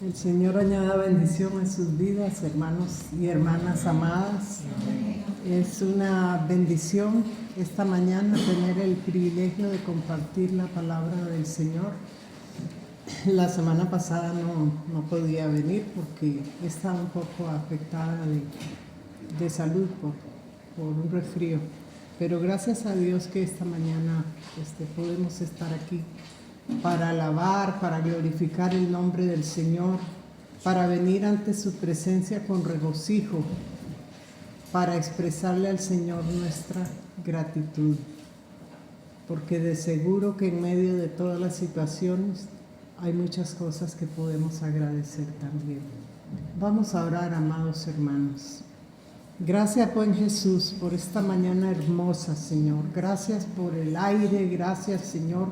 El Señor añada bendición en sus vidas, hermanos y hermanas amadas. Es una bendición esta mañana tener el privilegio de compartir la palabra del Señor. La semana pasada no podía venir porque estaba un poco afectada de salud por un resfrío. Pero gracias a Dios que esta mañana podemos estar aquí para alabar, para glorificar el nombre del Señor, para venir ante su presencia con regocijo, para expresarle al Señor nuestra gratitud. Porque de seguro que en medio de todas las situaciones hay muchas cosas que podemos agradecer también. Vamos a orar, amados hermanos. Gracias, buen Jesús, por esta mañana hermosa, Señor. Gracias por el aire, gracias, Señor,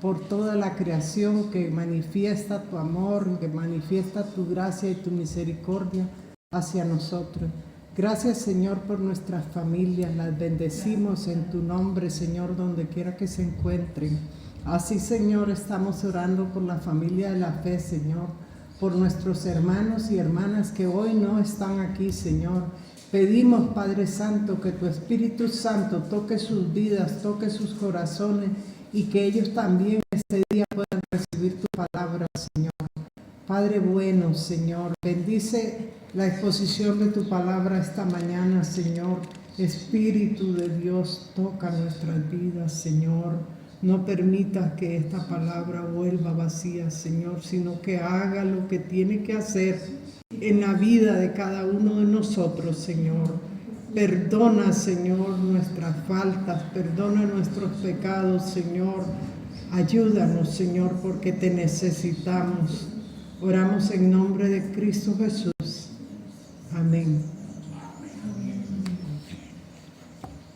por toda la creación que manifiesta tu amor, que manifiesta tu gracia y tu misericordia hacia nosotros. Gracias, Señor, por nuestras familias. Las bendecimos en tu nombre, Señor, donde quiera que se encuentren. Así, Señor, estamos orando por la familia de la fe, Señor, por nuestros hermanos y hermanas que hoy no están aquí, Señor. Pedimos, Padre Santo, que tu Espíritu Santo toque sus vidas, toque sus corazones y que ellos también este día puedan recibir tu palabra, Señor. Padre bueno, Señor, bendice la exposición de tu palabra esta mañana, Señor. Espíritu de Dios, toca nuestras vidas, Señor. No permitas que esta palabra vuelva vacía, Señor, sino que haga lo que tiene que hacer en la vida de cada uno de nosotros, Señor. Perdona, Señor, nuestras faltas, perdona nuestros pecados, Señor. Ayúdanos, Señor, porque te necesitamos. Oramos en nombre de Cristo Jesús. Amén.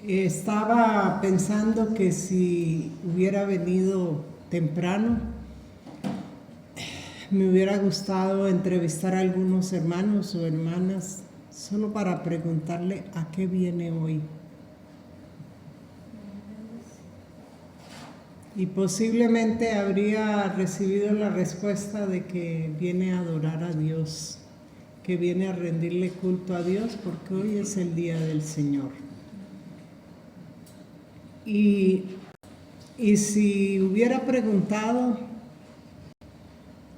Estaba pensando que si hubiera venido temprano, me hubiera gustado entrevistar a algunos hermanos o hermanas solo para preguntarle a qué viene hoy. Y posiblemente habría recibido la respuesta de que viene a adorar a Dios, que viene a rendirle culto a Dios porque hoy es el día del Señor. Y si hubiera preguntado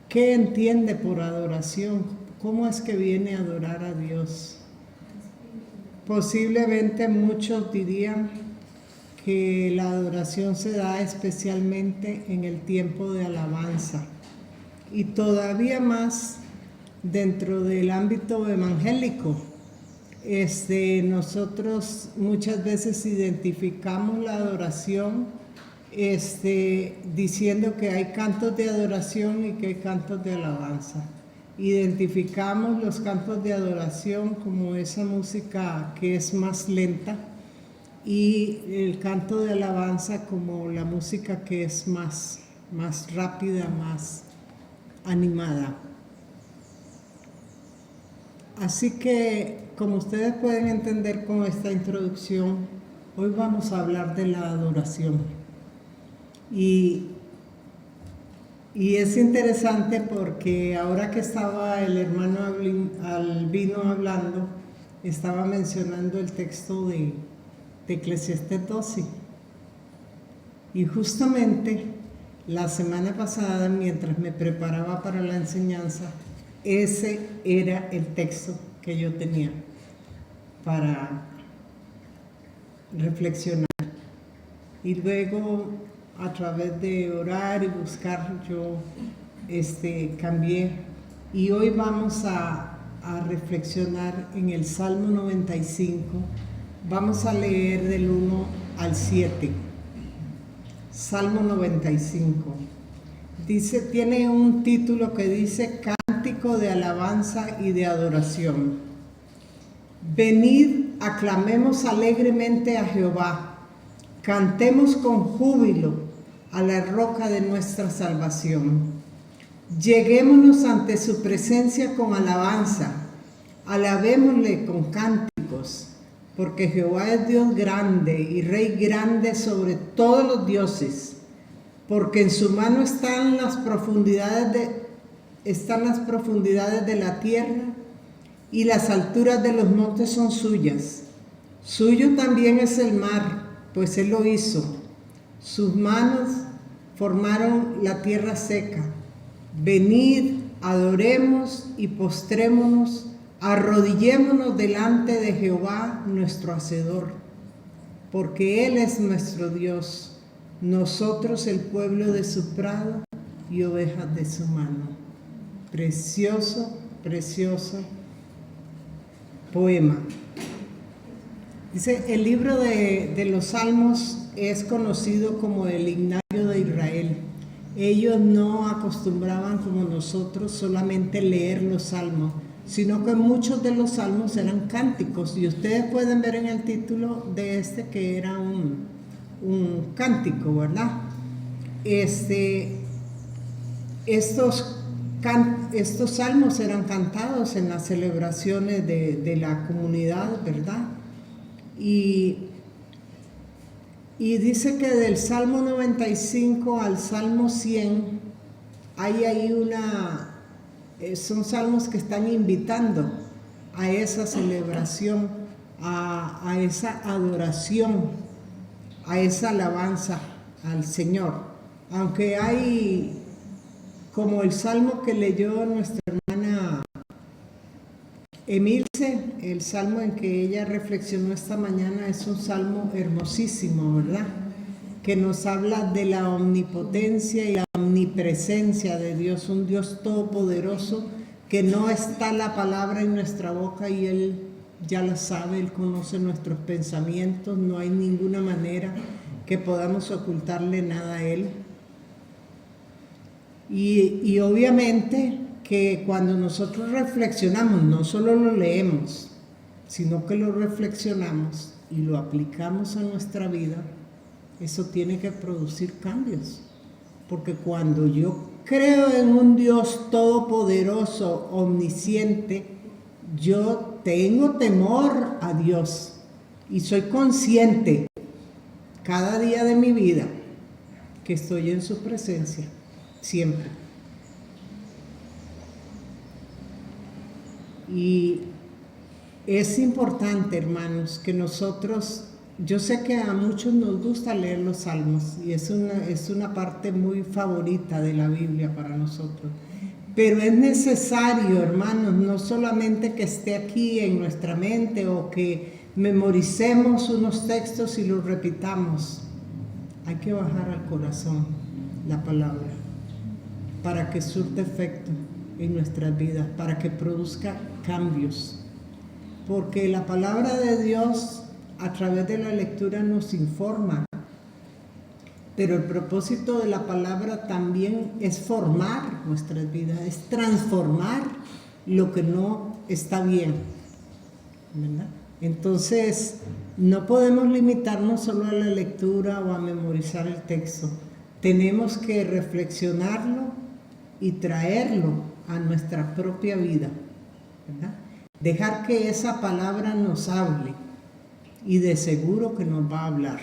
qué entiende por adoración, cómo es que viene a adorar a Dios, posiblemente muchos dirían que la adoración se da especialmente en el tiempo de alabanza y todavía más dentro del ámbito evangélico. Nosotros muchas veces identificamos la adoración diciendo que hay cantos de adoración y que hay cantos de alabanza. Identificamos los cantos de adoración como esa música que es más lenta y el canto de alabanza como la música que es más rápida, más animada. Así que, como ustedes pueden entender con esta introducción, hoy vamos a hablar de la adoración. Y es interesante porque ahora que estaba el hermano Albino hablando, estaba mencionando el texto de Eclesiastés 12. Y justamente la semana pasada, mientras me preparaba para la enseñanza, ese era el texto que yo tenía para reflexionar. Y luego, a través de orar y buscar, yo cambié. Y hoy vamos a reflexionar en el Salmo 95. Vamos a leer del 1 al 7. Salmo 95. Tiene un título que dice Cántico de alabanza y de adoración. Venid, aclamemos alegremente a Jehová, cantemos con júbilo a la roca de nuestra salvación. Lleguémonos ante su presencia con alabanza, alabémosle con cánticos, porque Jehová es Dios grande y Rey grande sobre todos los dioses, porque en su mano están las profundidades están las profundidades de la tierra y las alturas de los montes son suyas. Suyo también es el mar, pues Él lo hizo. Sus manos formaron la tierra seca. Venid, adoremos y postrémonos, arrodillémonos delante de Jehová nuestro Hacedor, porque Él es nuestro Dios, nosotros el pueblo de su prado y ovejas de su mano. Precioso, precioso poema. Dice, el libro de los Salmos es conocido como el himnario de Israel. Ellos no acostumbraban como nosotros solamente leer los salmos, sino que muchos de los salmos eran cánticos. Y ustedes pueden ver en el título de este que era un cántico, ¿verdad? Estos salmos eran cantados en las celebraciones de la comunidad, ¿verdad? Y dice que del Salmo 95 al Salmo 100 hay ahí son salmos que están invitando a esa celebración, a esa adoración, a esa alabanza al Señor. Aunque hay, como el salmo que leyó nuestra hermana Emilce, el salmo en que ella reflexionó esta mañana, es un salmo hermosísimo, ¿verdad? Que nos habla de la omnipotencia y la omnipresencia de Dios, un Dios todopoderoso, que no está la palabra en nuestra boca y Él ya la sabe, Él conoce nuestros pensamientos, no hay ninguna manera que podamos ocultarle nada a Él. Y obviamente que cuando nosotros reflexionamos, no solo lo leemos, sino que lo reflexionamos y lo aplicamos a nuestra vida, eso tiene que producir cambios. Porque cuando yo creo en un Dios todopoderoso, omnisciente, yo tengo temor a Dios y soy consciente cada día de mi vida que estoy en su presencia, siempre. Y es importante, hermanos, que nosotros, yo sé que a muchos nos gusta leer los salmos y es una parte muy favorita de la Biblia para nosotros, pero es necesario, hermanos, no solamente que esté aquí en nuestra mente o que memoricemos unos textos y los repitamos. Hay que bajar al corazón la palabra para que surta efecto en nuestras vidas, para que produzca cambios, porque la palabra de Dios a través de la lectura nos informa, pero el propósito de la palabra también es formar nuestras vidas, es transformar lo que no está bien, ¿verdad? Entonces no podemos limitarnos solo a la lectura o a memorizar el texto, tenemos que reflexionarlo y traerlo a nuestra propia vida, ¿verdad? Dejar que esa palabra nos hable y de seguro que nos va a hablar,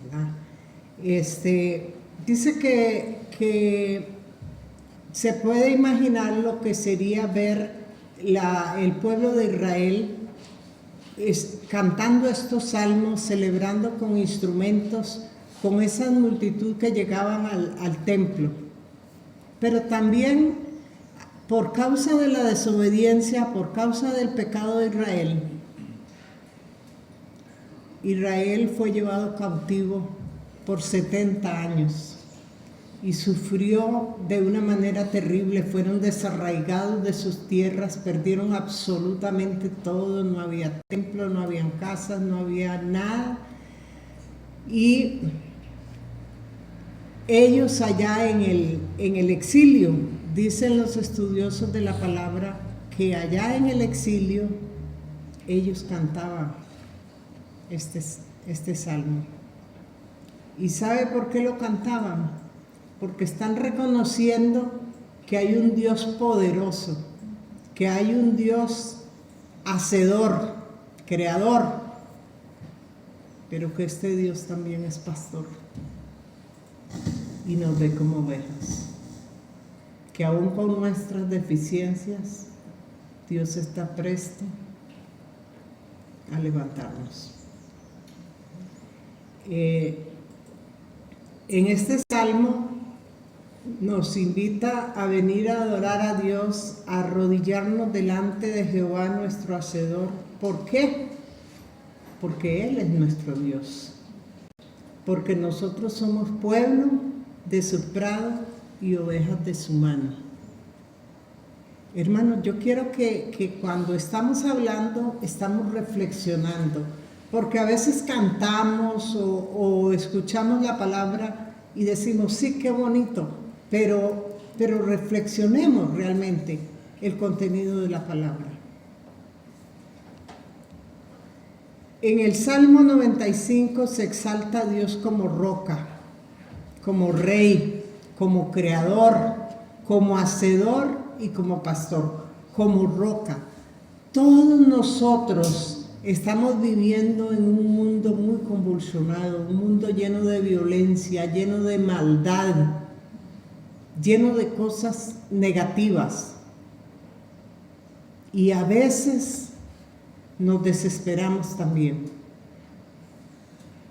¿verdad? Dice que se puede imaginar lo que sería ver el pueblo de Israel cantando estos salmos, celebrando con instrumentos, con esa multitud que llegaban al templo. Pero también por causa de la desobediencia, por causa del pecado de Israel fue llevado cautivo por 70 años y sufrió de una manera terrible, fueron desarraigados de sus tierras, perdieron absolutamente todo, no había templo, no habían casas, no había nada. Y ellos allá en el exilio, dicen los estudiosos de la palabra, que allá en el exilio ellos cantaban este salmo. ¿Y sabe por qué lo cantaban? Porque están reconociendo que hay un Dios poderoso, que hay un Dios hacedor, creador, pero que este Dios también es pastor y nos ve como ovejas. que aún con nuestras deficiencias, Dios está presto a levantarnos. En este salmo nos invita a venir a adorar a Dios, a arrodillarnos delante de Jehová nuestro Hacedor. ¿Por qué? Porque Él es nuestro Dios. Porque nosotros somos pueblo de su prado y ovejas de su mano. Hermanos, yo quiero que cuando estamos hablando, estamos reflexionando. Porque a veces cantamos o escuchamos la palabra y decimos, sí, qué bonito, pero reflexionemos realmente el contenido de la palabra. En el Salmo 95 se exalta a Dios como roca, como rey, como creador, como hacedor y como pastor, como roca. Todos nosotros estamos viviendo en un mundo muy convulsionado, un mundo lleno de violencia, lleno de maldad, lleno de cosas negativas. Y a veces nos desesperamos también.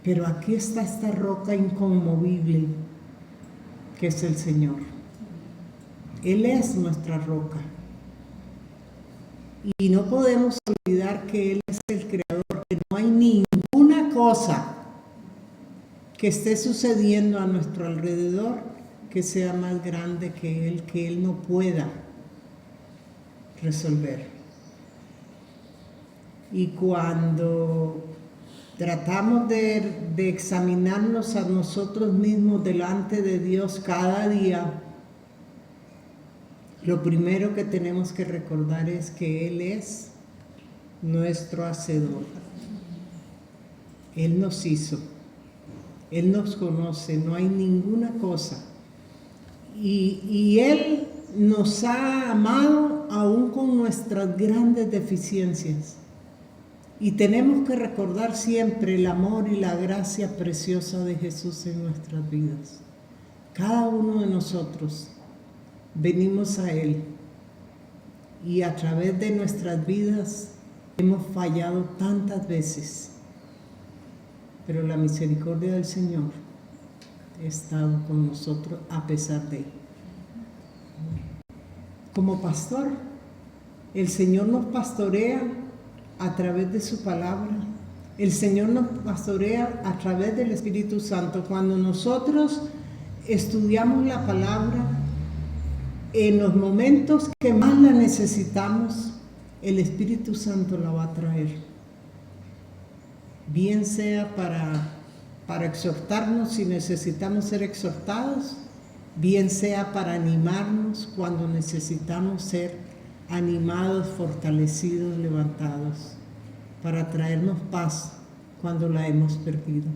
Pero aquí está esta roca inconmovible, que es el Señor. Él es nuestra roca. Y no podemos olvidar que Él es el creador, que no hay ninguna cosa que esté sucediendo a nuestro alrededor que sea más grande que Él no pueda resolver. Y cuando tratamos de examinarnos a nosotros mismos delante de Dios cada día, lo primero que tenemos que recordar es que Él es nuestro hacedor. Él nos hizo, Él nos conoce, no hay ninguna cosa. Y Él nos ha amado aún con nuestras grandes deficiencias. Y tenemos que recordar siempre el amor y la gracia preciosa de Jesús en nuestras vidas. Cada uno de nosotros venimos a Él y a través de nuestras vidas hemos fallado tantas veces, pero la misericordia del Señor ha estado con nosotros a pesar de. Como pastor, el Señor nos pastorea a través de su palabra. El Señor nos pastorea a través del Espíritu Santo. Cuando nosotros estudiamos la palabra, en los momentos que más la necesitamos, el Espíritu Santo la va a traer. Bien sea para exhortarnos si necesitamos ser exhortados, bien sea para animarnos cuando necesitamos ser animados, fortalecidos, levantados, para traernos paz cuando la hemos perdido.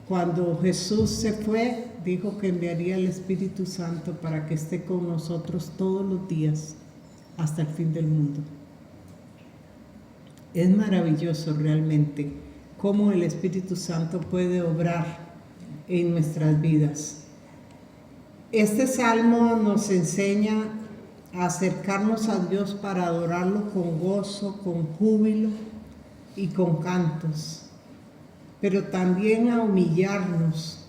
Cuando Jesús se fue, dijo que enviaría el Espíritu Santo para que esté con nosotros todos los días hasta el fin del mundo. Es maravilloso realmente cómo el Espíritu Santo puede obrar en nuestras vidas. Este salmo nos enseña a acercarnos a Dios para adorarlo con gozo, con júbilo y con cantos, pero también a humillarnos,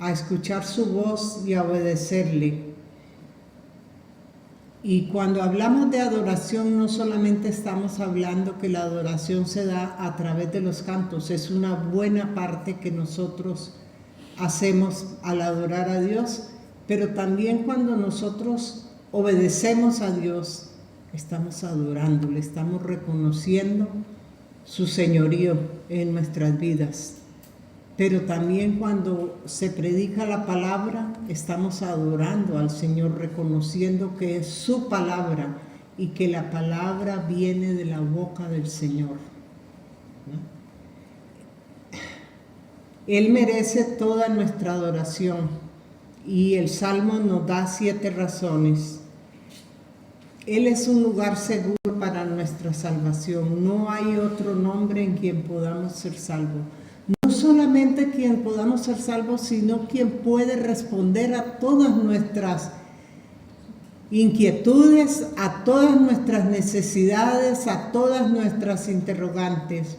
a escuchar su voz y a obedecerle. Y cuando hablamos de adoración, no solamente estamos hablando que la adoración se da a través de los cantos, es una buena parte que nosotros hacemos al adorar a Dios, pero también cuando nosotros obedecemos a Dios, estamos adorándole, estamos reconociendo su señorío en nuestras vidas. Pero también cuando se predica la palabra, estamos adorando al Señor, reconociendo que es su palabra y que la palabra viene de la boca del Señor, ¿no? Él merece toda nuestra adoración y el Salmo nos da 7 razones. Él es un lugar seguro para nuestra salvación. No hay otro nombre en quien podamos ser salvos. No solamente quien podamos ser salvos, sino quien puede responder a todas nuestras inquietudes, a todas nuestras necesidades, a todas nuestras interrogantes.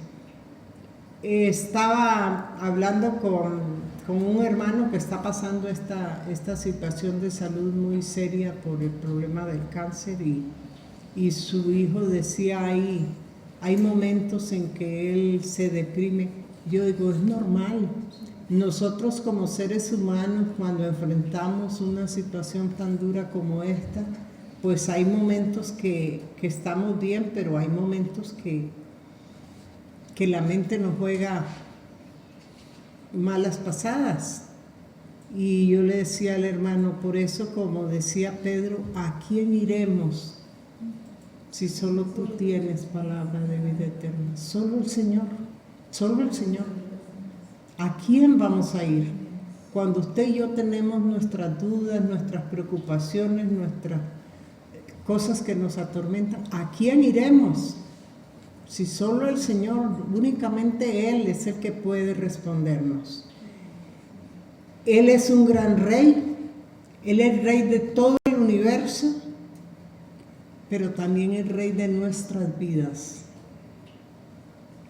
Estaba hablando con un hermano que está pasando esta situación de salud muy seria por el problema del cáncer, y su hijo decía, hay momentos en que él se deprime. Yo digo, es normal. Nosotros como seres humanos, cuando enfrentamos una situación tan dura como esta, pues hay momentos que estamos bien, pero hay momentos que la mente nos juega malas pasadas. Y yo le decía al hermano, por eso, como decía Pedro, ¿a quién iremos si solo tú tienes palabra de vida eterna? Solo el Señor, solo el Señor. ¿A quién vamos a ir? Cuando usted y yo tenemos nuestras dudas, nuestras preocupaciones, nuestras cosas que nos atormentan, ¿a quién iremos? Si solo el Señor, únicamente Él es el que puede respondernos. Él es un gran rey, Él es rey de todo el universo, pero también es rey de nuestras vidas.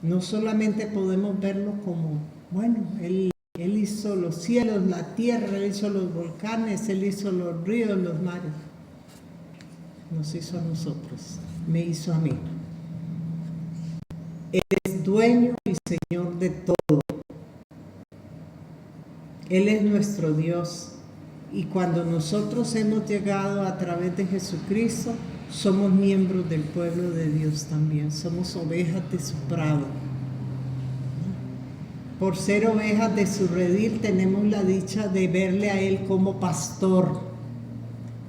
No solamente podemos verlo como, bueno, Él hizo los cielos, la tierra, Él hizo los volcanes, Él hizo los ríos, los mares. Nos hizo a nosotros, me hizo a mí. Él es dueño y Señor de todo. Él es nuestro Dios. Y cuando nosotros hemos llegado a través de Jesucristo, somos miembros del pueblo de Dios también. Somos ovejas de su prado. Por ser ovejas de su redil, tenemos la dicha de verle a Él como pastor.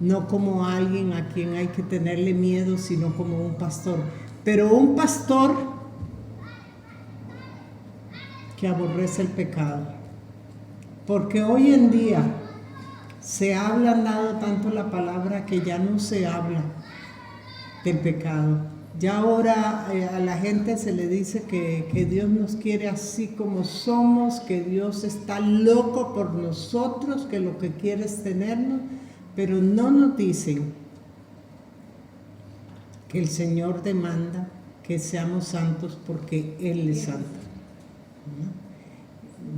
No como alguien a quien hay que tenerle miedo, sino como un pastor. Pero un pastor que aborrece el pecado, porque hoy en día se ha ablandado tanto la palabra que ya no se habla del pecado. Ya ahora a la gente se le dice que Dios nos quiere así como somos, que Dios está loco por nosotros, que lo que quiere es tenernos, pero no nos dicen que el Señor demanda que seamos santos porque Él es santo.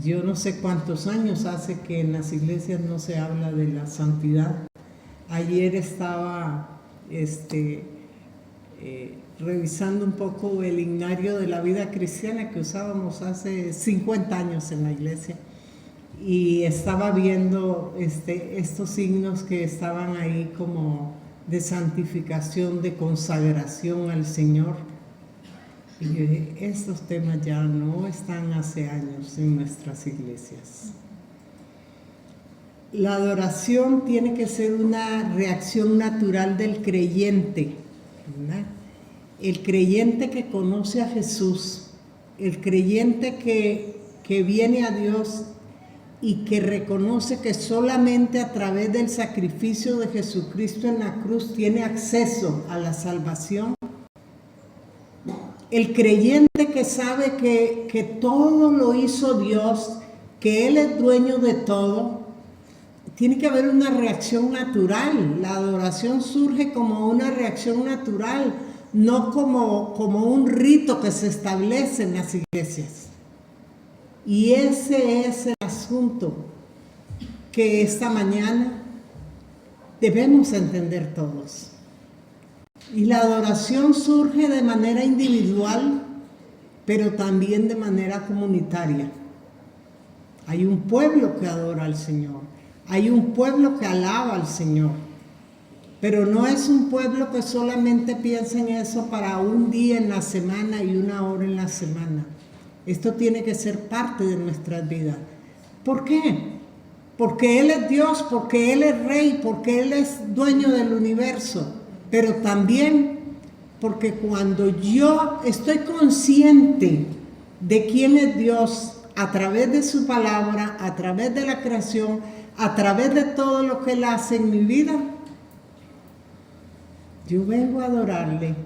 Yo no sé cuántos años hace que en las iglesias no se habla de la santidad. Ayer estaba revisando un poco el himnario de la vida cristiana que usábamos hace 50 años en la iglesia, y estaba viendo estos signos que estaban ahí como de santificación, de consagración al Señor. Y yo dije, estos temas ya no están hace años en nuestras iglesias. La adoración tiene que ser una reacción natural del creyente, ¿verdad? El creyente que conoce a Jesús, el creyente que viene a Dios y que reconoce que solamente a través del sacrificio de Jesucristo en la cruz tiene acceso a la salvación. El creyente que sabe que todo lo hizo Dios, que Él es dueño de todo, tiene que haber una reacción natural. La adoración surge como una reacción natural, no como un rito que se establece en las iglesias. Y ese es el asunto que esta mañana debemos entender todos. Y la adoración surge de manera individual, pero también de manera comunitaria. Hay un pueblo que adora al Señor, hay un pueblo que alaba al Señor, pero no es un pueblo que solamente piensa en eso para un día en la semana y una hora en la semana. Esto tiene que ser parte de nuestras vidas. ¿Por qué? Porque Él es Dios, porque Él es Rey, porque Él es dueño del universo. Pero también porque cuando yo estoy consciente de quién es Dios a través de su palabra, a través de la creación, a través de todo lo que Él hace en mi vida, yo vengo a adorarle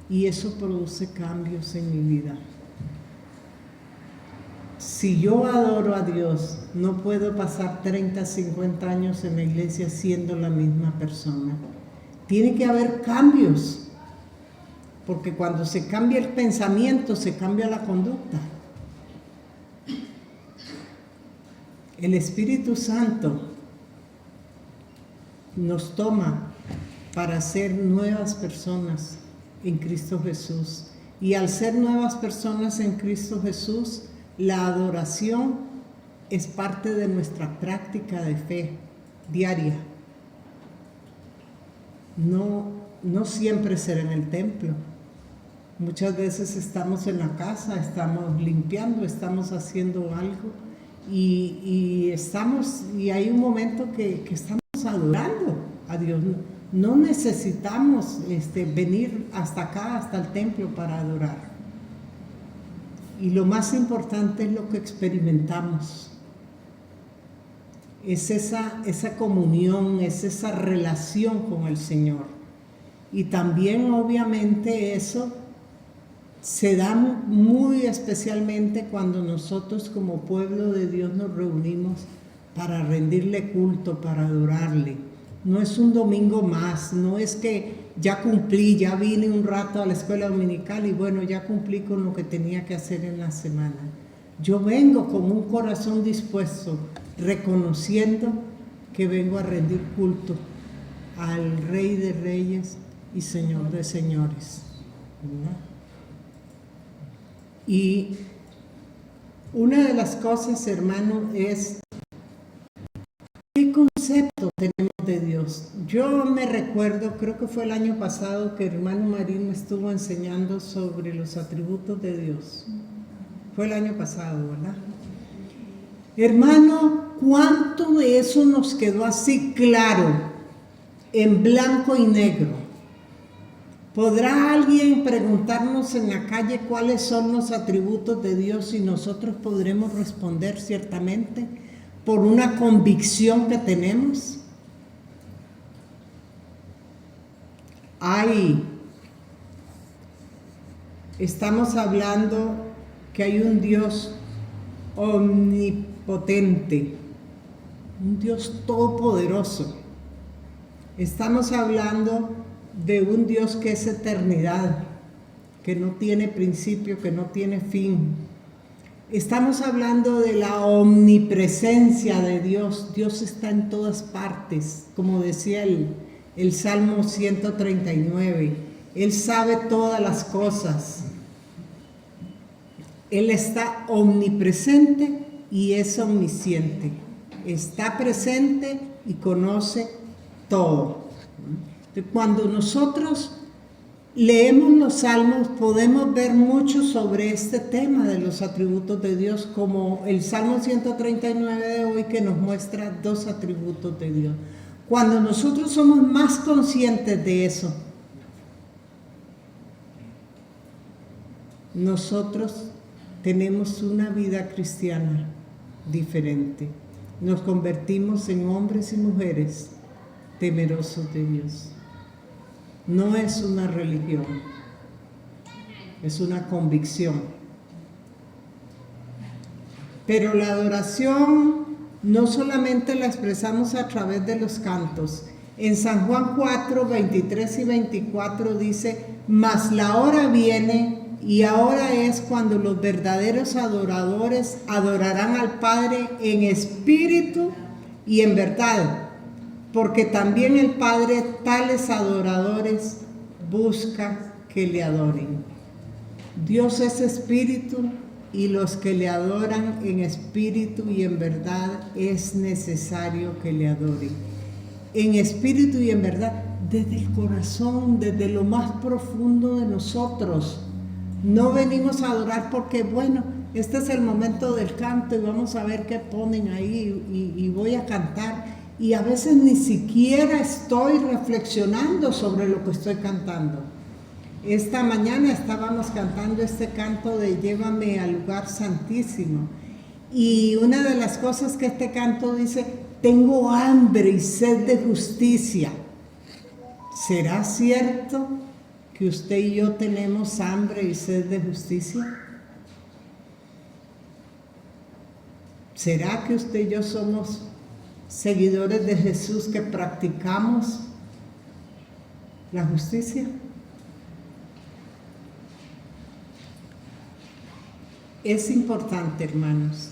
y eso produce cambios en mi vida. Si yo adoro a Dios, no puedo pasar 30, 50 años en la iglesia siendo la misma persona. Tiene que haber cambios, porque cuando se cambia el pensamiento, se cambia la conducta. El Espíritu Santo nos toma para ser nuevas personas en Cristo Jesús. Y al ser nuevas personas en Cristo Jesús, la adoración es parte de nuestra práctica de fe diaria. No siempre ser en el templo. Muchas veces estamos en la casa, estamos limpiando, estamos haciendo algo y hay un momento que estamos adorando a Dios. No necesitamos venir hasta acá, hasta el templo para adorar. Y lo más importante es lo que experimentamos. Es esa comunión, es esa relación con el Señor. Y también obviamente eso se da muy especialmente cuando nosotros como pueblo de Dios nos reunimos para rendirle culto, para adorarle. No es un domingo más, no es que ya cumplí, ya vine un rato a la escuela dominical y bueno, ya cumplí con lo que tenía que hacer en la semana. Yo vengo con un corazón dispuesto, reconociendo que vengo a rendir culto al Rey de Reyes y Señor de Señores. ¿Verdad? Y una de las cosas, hermano, es ¿qué concepto tenemos de Dios? Yo me recuerdo, creo que fue el año pasado, que hermano Marín me estuvo enseñando sobre los atributos de Dios. Fue el año pasado, ¿verdad? Hermano, ¿cuánto de eso nos quedó así claro, en blanco y negro? ¿Podrá alguien preguntarnos en la calle cuáles son los atributos de Dios y nosotros podremos responder ciertamente por una convicción que tenemos? Estamos hablando que hay un Dios omnipotente, un Dios todopoderoso. Estamos hablando de un Dios que es eternidad, que no tiene principio, que no tiene fin. Estamos hablando de la omnipresencia de Dios. Dios está en todas partes, como decía el Salmo 139. Él sabe todas las cosas. Él está omnipresente y es omnisciente. Está presente y conoce todo. Cuando nosotros leemos los salmos podemos ver mucho sobre este tema de los atributos de Dios, como el Salmo 139 de hoy, que nos muestra dos atributos de Dios. Cuando nosotros somos más conscientes de eso, nosotros tenemos una vida cristiana diferente. Nos convertimos en hombres y mujeres temerosos de Dios. No es una religión, es una convicción. Pero la adoración no solamente la expresamos a través de los cantos. En San Juan 4, 23 y 24 dice: mas la hora viene y ahora es cuando los verdaderos adoradores adorarán al Padre en espíritu y en verdad, porque también el Padre tales adoradores busca que le adoren. Dios es espíritu y los que le adoran en espíritu y en verdad es necesario que le adoren. En espíritu y en verdad, desde el corazón, desde lo más profundo de nosotros. No venimos a adorar porque, bueno, este es el momento del canto y vamos a ver qué ponen ahí y voy a cantar. Y a veces ni siquiera estoy reflexionando sobre lo que estoy cantando. Esta mañana estábamos cantando este canto de Llévame al lugar santísimo. Y una de las cosas que este canto dice: tengo hambre y sed de justicia. ¿Será cierto que usted y yo tenemos hambre y sed de justicia? ¿Será que usted y yo somos seguidores de Jesús que practicamos la justicia? Es importante, hermanos,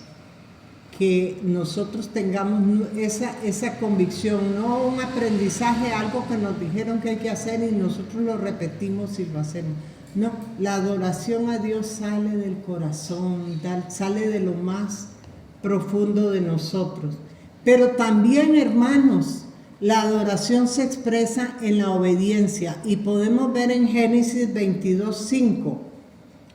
que nosotros tengamos esa convicción, no un aprendizaje, algo que nos dijeron que hay que hacer y nosotros lo repetimos y lo hacemos. No, la adoración a Dios sale del corazón, sale de lo más profundo de nosotros. Pero también, hermanos, la adoración se expresa en la obediencia y podemos ver en Génesis 22:5.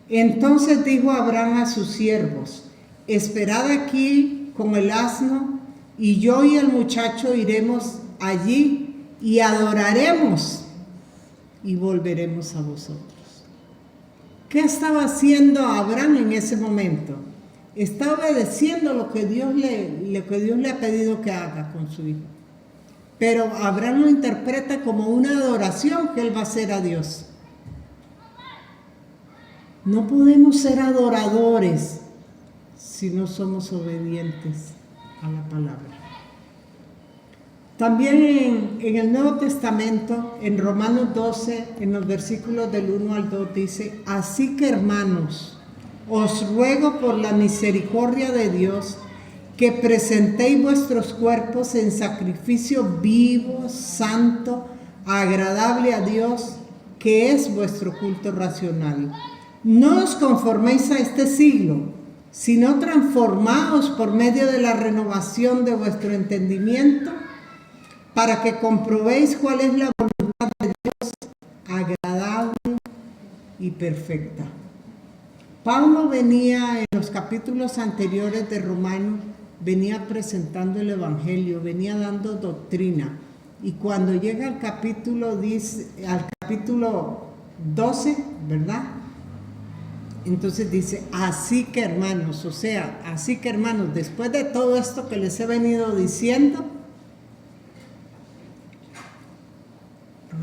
Entonces dijo Abraham a sus siervos: esperad aquí con el asno, y yo y el muchacho iremos allí y adoraremos y volveremos a vosotros. ¿Qué estaba haciendo Abraham en ese momento? Está obedeciendo lo que Dios le ha pedido que haga con su hijo. Pero Abraham lo interpreta como una adoración que él va a hacer a Dios. No podemos ser adoradores si no somos obedientes a la palabra. También en el Nuevo Testamento, en Romanos 12, en los versículos del 1 al 2, dice: así que, hermanos, os ruego por la misericordia de Dios que presentéis vuestros cuerpos en sacrificio vivo, santo, agradable a Dios, que es vuestro culto racional. No os conforméis a este siglo, sino transformaos por medio de la renovación de vuestro entendimiento, para que comprobéis cuál es la voluntad de Dios, agradable y perfecta. Pablo venía en los capítulos anteriores de Romanos, venía presentando el Evangelio, venía dando doctrina. Y cuando llega al capítulo 12, ¿verdad? Entonces dice: así que, hermanos, después de todo esto que les he venido diciendo,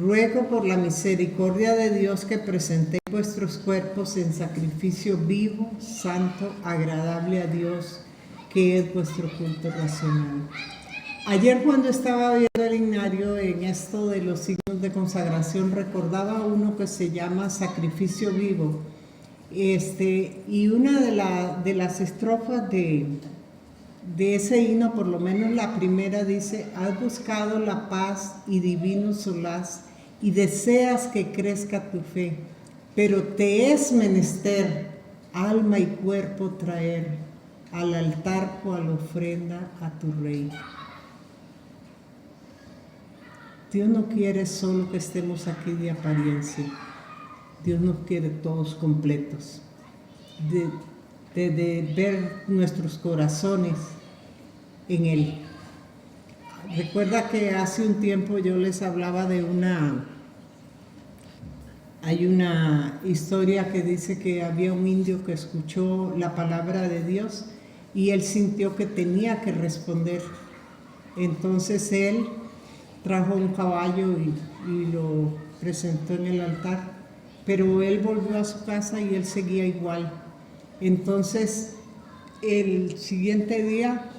ruego por la misericordia de Dios que presentéis vuestros cuerpos en sacrificio vivo, santo, agradable a Dios, que es vuestro culto racional. Ayer, cuando estaba viendo el himnario en esto de los signos de consagración, recordaba uno que se llama Sacrificio Vivo. Y una de las estrofas de ese himno, por lo menos la primera, dice: has buscado la paz y divino solaz, y deseas que crezca tu fe, pero te es menester alma y cuerpo traer al altar cual ofrenda a tu Rey. Dios no quiere solo que estemos aquí de apariencia. Dios nos quiere todos completos, de ver nuestros corazones en Él. Recuerda que hace un tiempo yo les hablaba de hay una historia que dice que había un indio que escuchó la palabra de Dios y él sintió que tenía que responder. Entonces él trajo un caballo y lo presentó en el altar, pero él volvió a su casa y él seguía igual. Entonces el siguiente día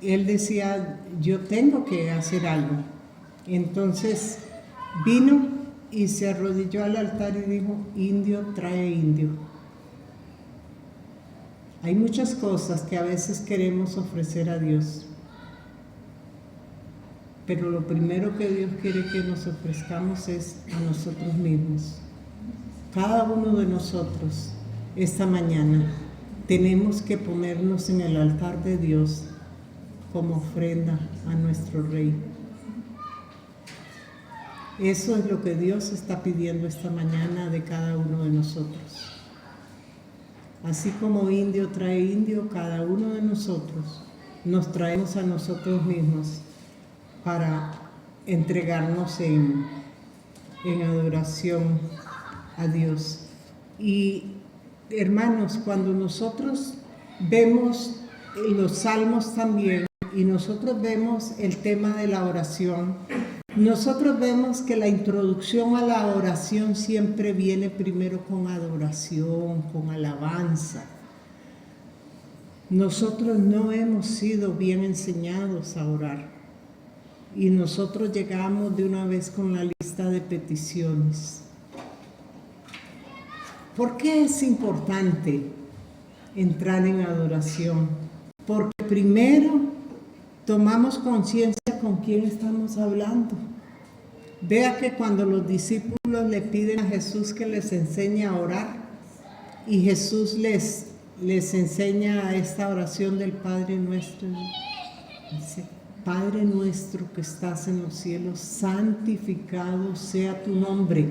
él decía: yo tengo que hacer algo. Entonces vino y se arrodilló al altar y dijo: indio trae indio. Hay muchas cosas que a veces queremos ofrecer a Dios, pero lo primero que Dios quiere que nos ofrezcamos es a nosotros mismos. Cada uno de nosotros esta mañana tenemos que ponernos en el altar de Dios como ofrenda a nuestro Rey. Eso es lo que Dios está pidiendo esta mañana de cada uno de nosotros. Así como indio trae indio, cada uno de nosotros nos traemos a nosotros mismos para entregarnos en adoración a Dios. Y hermanos, cuando nosotros vemos los salmos también y nosotros vemos el tema de la oración, nosotros vemos que la introducción a la oración siempre viene primero con adoración, con alabanza. Nosotros no hemos sido bien enseñados a orar y nosotros llegamos de una vez con la lista de peticiones. ¿Por qué es importante entrar en adoración? Porque primero tomamos conciencia con quién estamos hablando. Vea que cuando los discípulos le piden a Jesús que les enseñe a orar y Jesús les enseña esta oración del Padre Nuestro, dice: Padre nuestro que estás en los cielos, santificado sea tu nombre.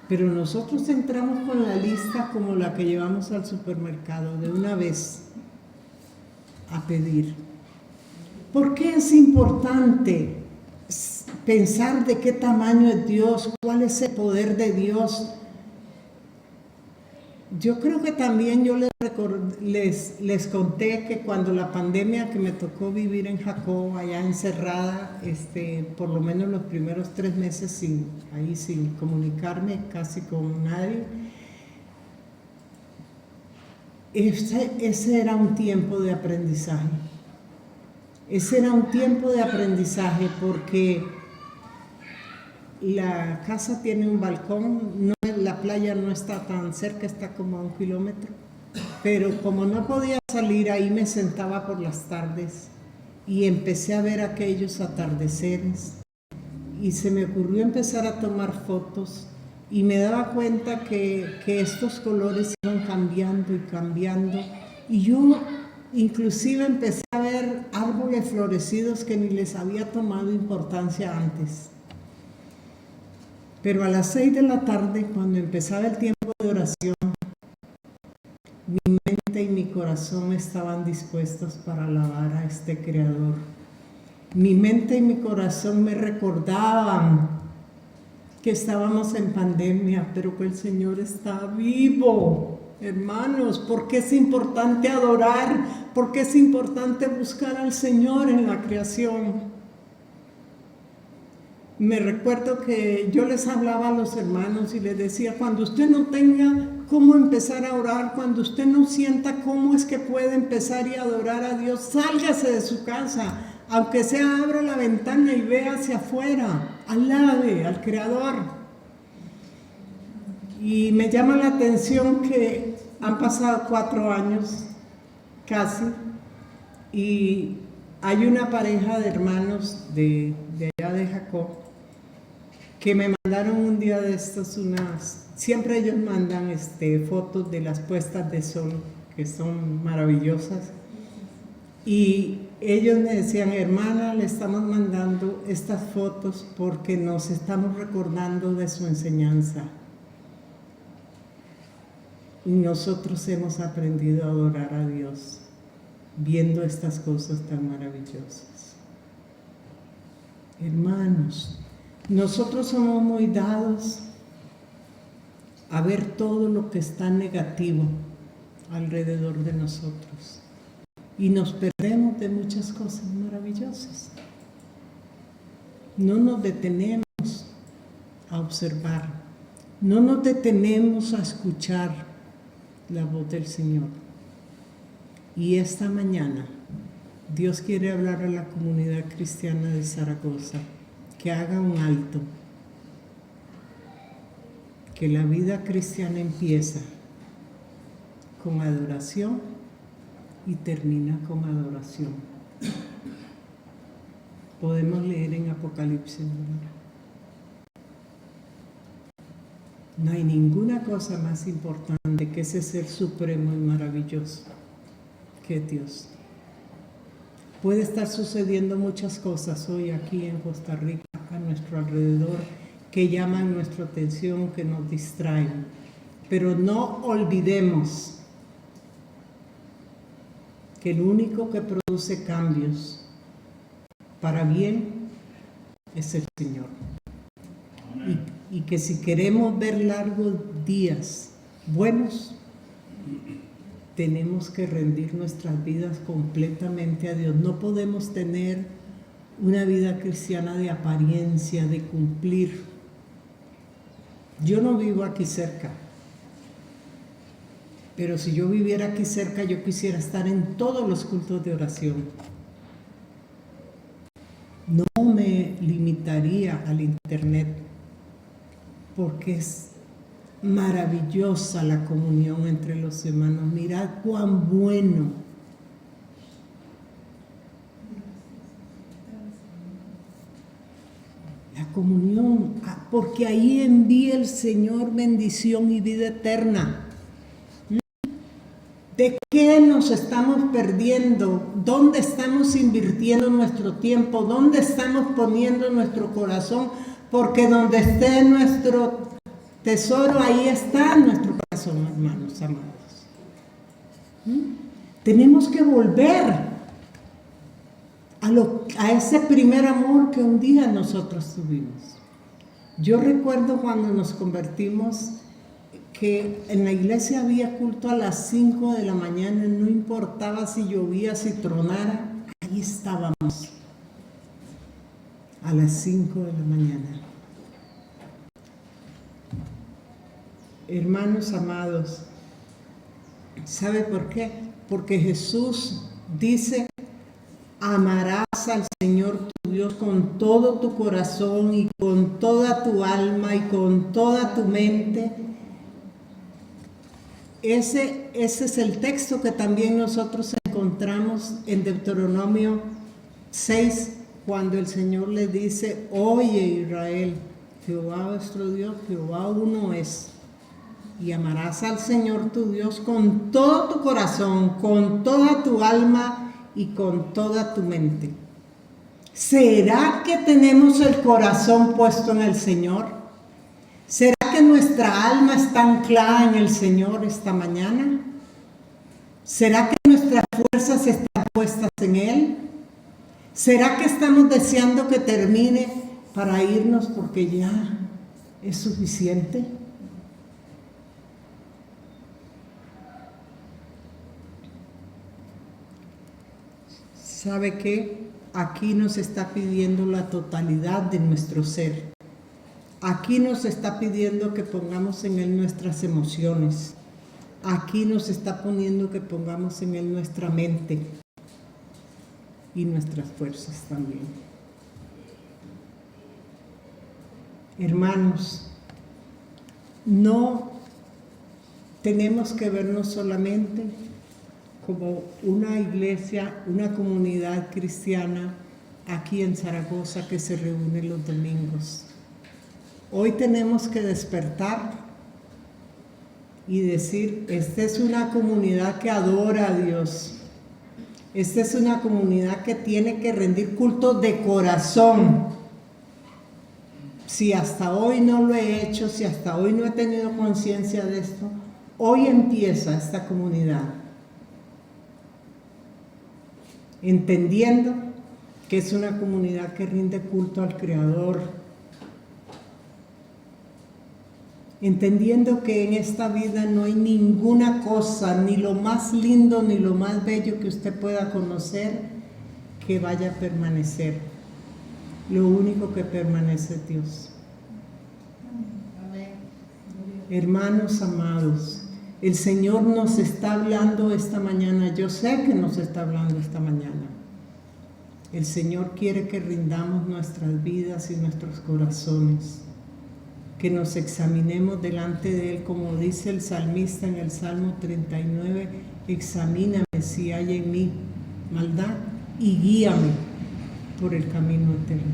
Pero nosotros entramos con la lista como la que llevamos al supermercado, de una vez a pedir. ¿Por qué es importante pensar de qué tamaño es Dios? ¿Cuál es el poder de Dios? Yo creo que también yo les conté que cuando la pandemia, que me tocó vivir en Jacob, allá encerrada, por lo menos los primeros 3 meses sin comunicarme casi con nadie, ese era un tiempo de aprendizaje. Ese era un tiempo de aprendizaje porque la casa tiene un balcón, la playa no está tan cerca, está como a 1 kilómetro, pero como no podía salir, ahí me sentaba por las tardes y empecé a ver aquellos atardeceres y se me ocurrió empezar a tomar fotos y me daba cuenta que estos colores iban cambiando y cambiando, y yo inclusive empecé a ver árboles florecidos que ni les había tomado importancia antes. Pero a las 6 de la tarde, cuando empezaba el tiempo de oración, mi mente y mi corazón estaban dispuestos para alabar a este Creador. Mi mente y mi corazón me recordaban que estábamos en pandemia, pero que el Señor está vivo. Hermanos, ¿por qué es importante adorar? ¿Por qué es importante buscar al Señor en la creación? Me recuerdo que yo les hablaba a los hermanos y les decía: cuando usted no tenga cómo empezar a orar, cuando usted no sienta cómo es que puede empezar y adorar a Dios, sálgase de su casa, aunque sea abra la ventana y vea hacia afuera, alabe al Creador. Y me llama la atención que han pasado 4 años casi, y hay una pareja de hermanos de allá de Jacob que me mandaron un día de estos siempre ellos mandan fotos de las puestas de sol, que son maravillosas, y ellos me decían: hermana, le estamos mandando estas fotos porque nos estamos recordando de su enseñanza. Y nosotros hemos aprendido a adorar a Dios viendo estas cosas tan maravillosas. Hermanos, nosotros somos muy dados a ver todo lo que está negativo alrededor de nosotros y nos perdemos de muchas cosas maravillosas. No nos detenemos a observar, no nos detenemos a escuchar la voz del Señor. Y esta mañana Dios quiere hablar a la comunidad cristiana de Zaragoza que haga un alto, que la vida cristiana empieza con adoración y termina con adoración. Podemos leer en Apocalipsis. No hay ninguna cosa más importante que ese ser supremo y maravilloso que es Dios. Puede estar sucediendo muchas cosas hoy aquí en Costa Rica, a nuestro alrededor, que llaman nuestra atención, que nos distraen. Pero no olvidemos que el único que produce cambios para bien es el Señor. Y que si queremos ver largos días buenos, tenemos que rendir nuestras vidas completamente a Dios. No podemos tener una vida cristiana de apariencia, de cumplir. Yo no vivo aquí cerca, Pero si yo viviera aquí cerca, yo quisiera estar en todos los cultos de oración. No me limitaría al internet, porque es maravillosa la comunión entre los hermanos. Mirad cuán bueno. La comunión, porque ahí envía el Señor bendición y vida eterna. ¿De qué nos estamos perdiendo? ¿Dónde estamos invirtiendo nuestro tiempo? ¿Dónde estamos poniendo nuestro corazón? Porque donde esté nuestro tesoro, ahí está nuestro corazón, hermanos amados. Tenemos que volver a ese primer amor que un día nosotros tuvimos. Yo recuerdo cuando nos convertimos, que en la iglesia había culto a las 5 de la mañana, no importaba si llovía, si tronara, ahí estábamos a las 5 de la mañana. Hermanos amados, ¿sabe por qué? Porque Jesús dice: amarás al Señor tu Dios con todo tu corazón y con toda tu alma y con toda tu mente. Ese es el texto que también nosotros encontramos en Deuteronomio 6, cuando el Señor le dice: oye Israel, Jehová vuestro Dios, Jehová uno es, y amarás al Señor tu Dios con todo tu corazón, con toda tu alma y con toda tu mente. ¿Será que tenemos el corazón puesto en el Señor? ¿Será que nuestra alma está anclada en el Señor esta mañana? ¿Será que nuestras fuerzas están puestas en Él? ¿Será que estamos deseando que termine para irnos porque ya es suficiente? ¿Sabe qué? Aquí nos está pidiendo la totalidad de nuestro ser. Aquí nos está pidiendo que pongamos en Él nuestras emociones. Aquí nos está poniendo que pongamos en Él nuestra mente y nuestras fuerzas también. Hermanos, no tenemos que vernos solamente como una iglesia, una comunidad cristiana aquí en Zaragoza que se reúne los domingos. Hoy tenemos que despertar y decir: esta es una comunidad que adora a Dios. Esta es una comunidad que tiene que rendir culto de corazón. Si hasta hoy no lo he hecho, si hasta hoy no he tenido conciencia de esto, hoy empieza esta comunidad. Entendiendo que es una comunidad que rinde culto al Creador. Entendiendo que en esta vida no hay ninguna cosa, ni lo más lindo, ni lo más bello que usted pueda conocer, que vaya a permanecer. Lo único que permanece es Dios. Hermanos amados, el Señor nos está hablando esta mañana. Yo sé que nos está hablando esta mañana. El Señor quiere que rindamos nuestras vidas y nuestros corazones, que nos examinemos delante de Él, como dice el salmista en el Salmo 39, examíname si hay en mí maldad y guíame por el camino eterno,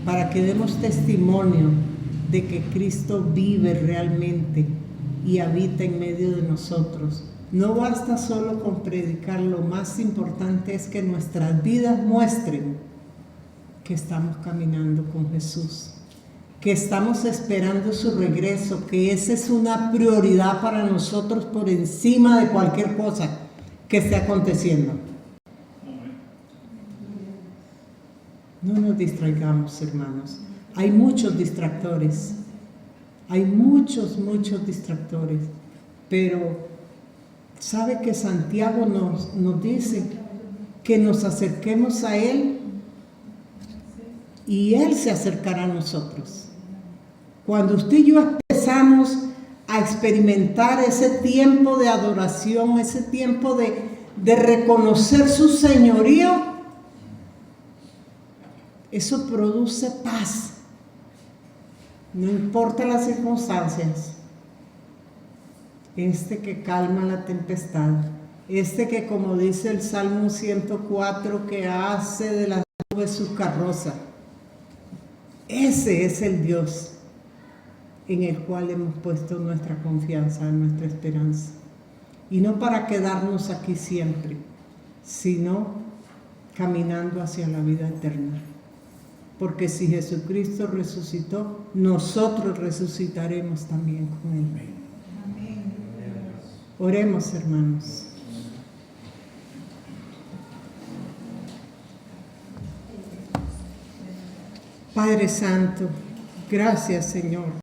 para que demos testimonio de que Cristo vive realmente y habita en medio de nosotros. No basta solo con predicar, lo más importante es que nuestras vidas muestren que estamos caminando con Jesús, que estamos esperando su regreso, que esa es una prioridad para nosotros por encima de cualquier cosa que esté aconteciendo. No nos distraigamos, hermanos. Hay muchos distractores, hay muchos distractores, pero ¿sabe que Santiago nos dice que nos acerquemos a Él y Él se acercará a nosotros? Cuando usted y yo empezamos a experimentar ese tiempo de adoración, ese tiempo de reconocer su señorío, eso produce paz. No importa las circunstancias. Este que calma la tempestad, este que, como dice el Salmo 104, que hace de las nubes su carroza. Ese es el Dios en el cual hemos puesto nuestra confianza, nuestra esperanza. Y no para quedarnos aquí siempre, sino caminando hacia la vida eterna. Porque si Jesucristo resucitó, nosotros resucitaremos también con Él. Amén. Oremos, hermanos. Padre Santo, gracias, Señor,